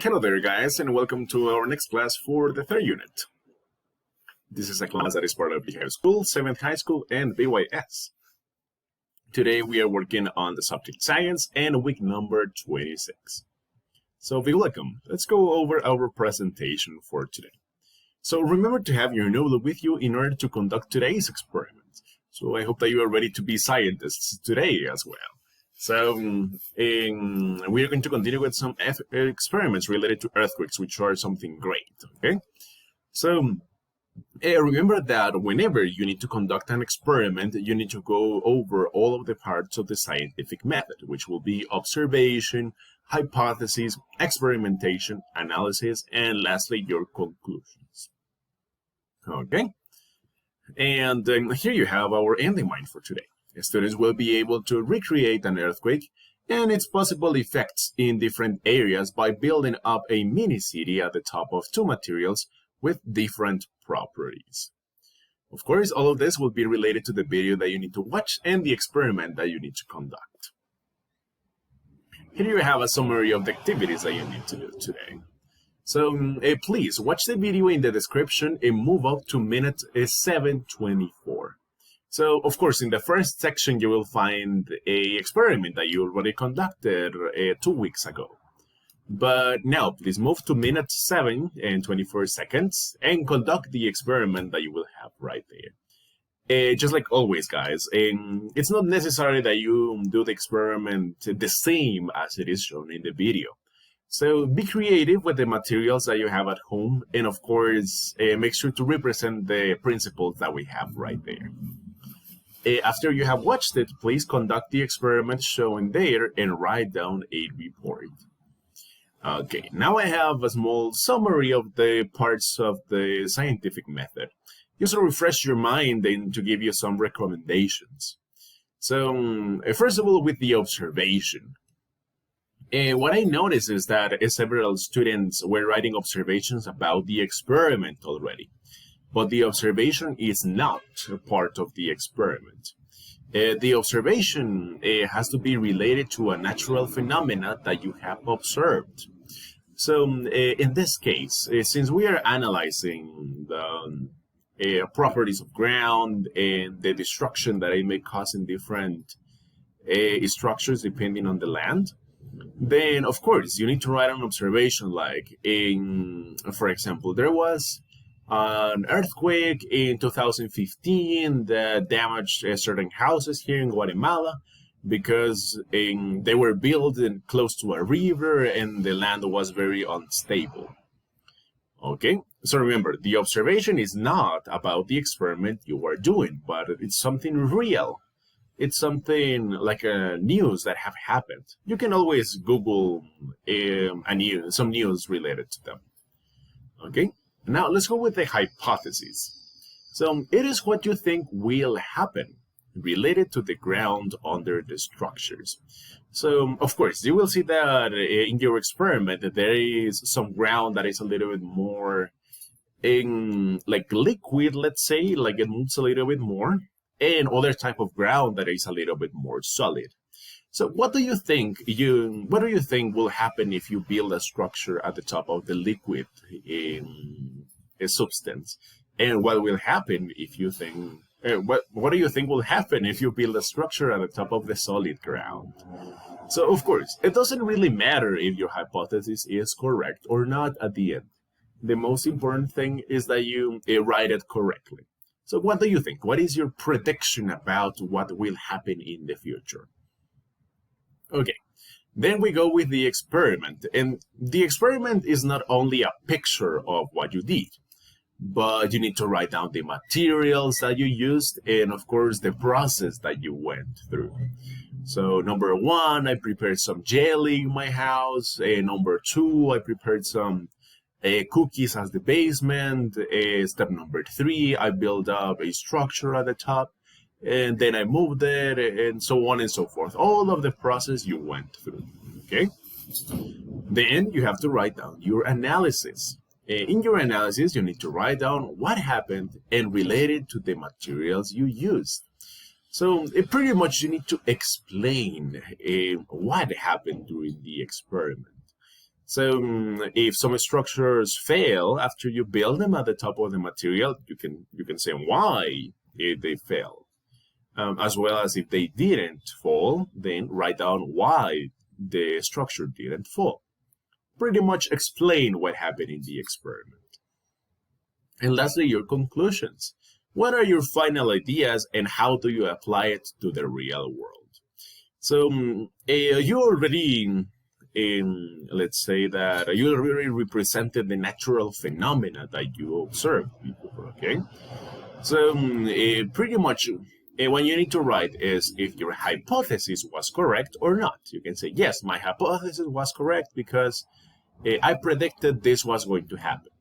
Hello there guys, and welcome to our next class for the third unit. This is a class that is part of the high school, 7th high school, and BYS. Today we are working on the subject science and week number 26. So be welcome. Let's go over our presentation for today. So remember to have your notebook with you in order to conduct today's experiment. So I hope that you are ready to be scientists today as well. So we are going to continue with some experiments related to earthquakes, which are something great, okay? So remember that whenever you need to conduct an experiment, you need to go over all of the parts of the scientific method, which will be observation, hypothesis, experimentation, analysis, and lastly, your conclusions. Okay? And here you have our end in mind for today. Students will be able to recreate an earthquake and its possible effects in different areas by building up a mini-city at the top of two materials with different properties. Of course, all of this will be related to the video that you need to watch and the experiment that you need to conduct. Here you have a summary of the activities that you need to do today. So please watch the video in the description and move up to minute 7:24. So, of course, in the first section, you will find an experiment that you already conducted 2 weeks ago. But now, please move to minute 7 and 24 seconds and conduct the experiment that you will have right there. Just like always, guys, it's not necessary that you do the experiment the same as it is shown in the video. So be creative with the materials that you have at home, and of course, make sure to represent the principles that we have right there. After you have watched it, please conduct the experiment shown there and write down a report. Okay, now I have a small summary of the parts of the scientific method, just to refresh your mind and to give you some recommendations. So, first of all, with the observation. What I noticed is that several students were writing observations about the experiment already. But the observation is not a part of the experiment. The observation has to be related to a natural phenomena that you have observed. So in this case, since we are analyzing the properties of ground and the destruction that it may cause in different structures depending on the land, then of course you need to write an observation like, for example, there was an earthquake in 2015 that damaged certain houses here in Guatemala because they were built close to a river and the land was very unstable. Okay, so remember, the observation is not about the experiment you are doing, but it's something real. It's something like a news that have happened. You can always Google some news related to them. Okay. Now, let's go with the hypothesis. So, it is what you think will happen related to the ground under the structures. So, of course, you will see that in your experiment that there is some ground that is a little bit more like liquid, let's say, like it moves a little bit more, and other type of ground that is a little bit more solid. So what do you think will happen if you build a structure at the top of the liquid substance? And what will happen if you think what do you think will happen if you build a structure at the top of the solid ground? So of course, it doesn't really matter if your hypothesis is correct or not at the end. The most important thing is that you write it correctly. So what do you think? What is your prediction about what will happen in the future? Okay, then we go with the experiment. And the experiment is not only a picture of what you did, but you need to write down the materials that you used and, of course, the process that you went through. So, number 1, I prepared some jelly in my house. And number 2, I prepared some cookies as the basement. Step number 3, I built up a structure at the top. And then I moved it, and so on and so forth. All of the process you went through, okay? Then you have to write down your analysis. In your analysis, you need to write down what happened and relate it to the materials you used. So pretty much you need to explain what happened during the experiment. So if some structures fail after you build them at the top of the material, you can say why they fail. As well as if they didn't fall, then write down why the structure didn't fall. Pretty much explain what happened in the experiment. And lastly, your conclusions. What are your final ideas and how do you apply it to the real world? So you already, let's say that you already represented the natural phenomena that you observed before, okay? So pretty much what you need to write is if your hypothesis was correct or not. You can say, yes, my hypothesis was correct because I predicted this was going to happen.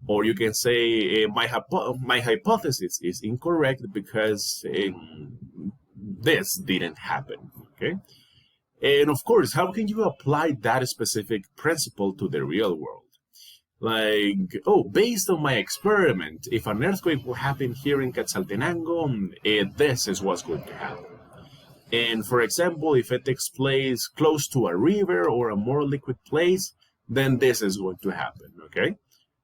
Or you can say my hypothesis is incorrect because this didn't happen, okay? And of course, how can you apply that specific principle to the real world? Like, oh, based on my experiment, if an earthquake will happen here in Quetzaltenango, this is what's going to happen. And for example, if it takes place close to a river or a more liquid place, then this is going to happen, okay?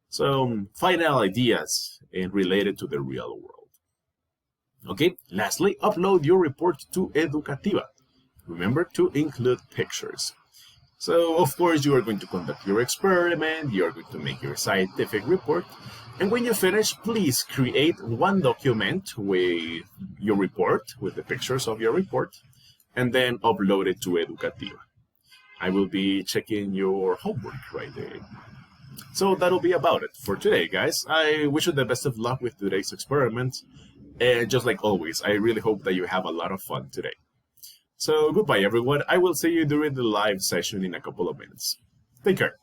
So, final ideas related to the real world. Okay, lastly, upload your report to Educativa. Remember to include pictures. So, of course, you are going to conduct your experiment, you are going to make your scientific report, and when you finish, please create one document with your report, with the pictures of your report, and then upload it to Educativa. I will be checking your homework right there. So that'll be about it for today, guys. I wish you the best of luck with today's experiment, and just like always, I really hope that you have a lot of fun today. So goodbye, everyone. I will see you during the live session in a couple of minutes. Take care.